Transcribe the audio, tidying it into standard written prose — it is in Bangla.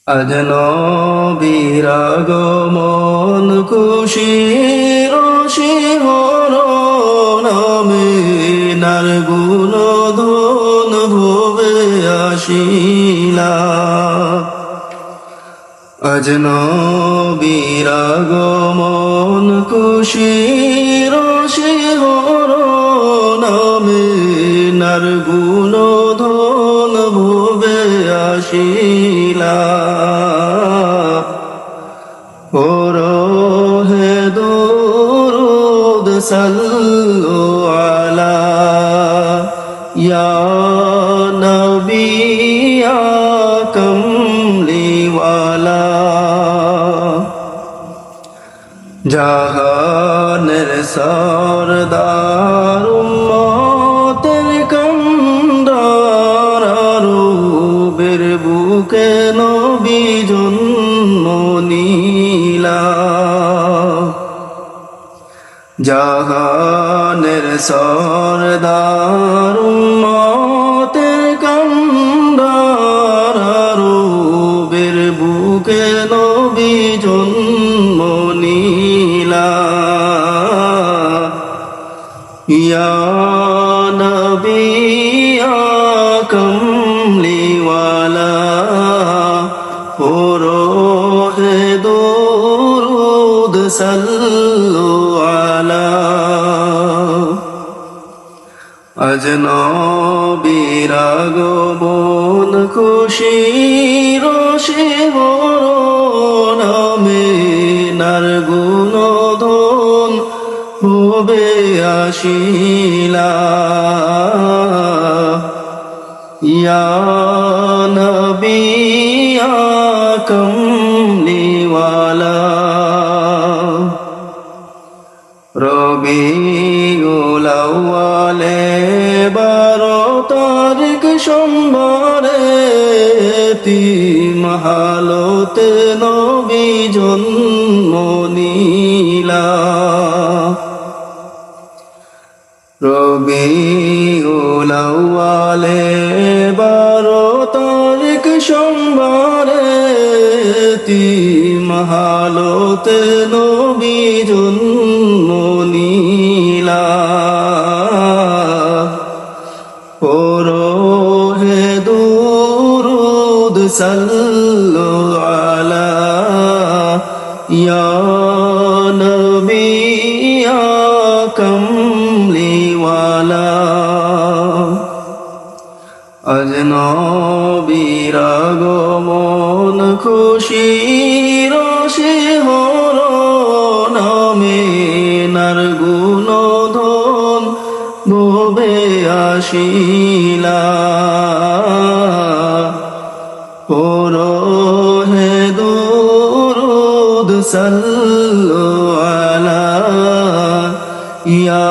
আজ নবীর আগমন খুশির শিহরণ আমিনার গুণধন ভবে আসিলা। আজ নবীর আগমন খুশির শিহরণ আমিনার গুণধন ভবে আসিলা। হে দুরুদ সাল্লু আলা ইয়া নবী ইয়া কমলিওয়ালা। জাহানের সরদার উম্মতের কান্ডার আরবের বুকে নবী জন্ম নিলা। জাহানের সরদার উম্মতের কান্ডার আরবের বুকে নবী জন্ম নিলা। ইয়া নবী ইয়া কমলিওয়ালা হে দুরুদ সাল্লু আলা। আজ নবীর আগমন খুশির শিহরণ আমিনার গুণধন ভবে আসিলা। ইয়া নবী ইয়া কমলিওয়ালা। রবিউল আউয়ালে 12 তারিখ সোমবারে এতিম হালতে নবী জন্ম নিলা। রবিউল আউয়ালে 12 তারিখ সোমবারে এতিম হালতে নবী জন্ম নিলা। হে দুরুদ সাল্লু আলা ইয়া নবী ইয়া কমলিওয়ালা। আজ নবীর আগমন খুশির শিহরণ আমিনার গুণধন ভবে আসিলা। হে দুরুদ সাল্লু আলা ইয়া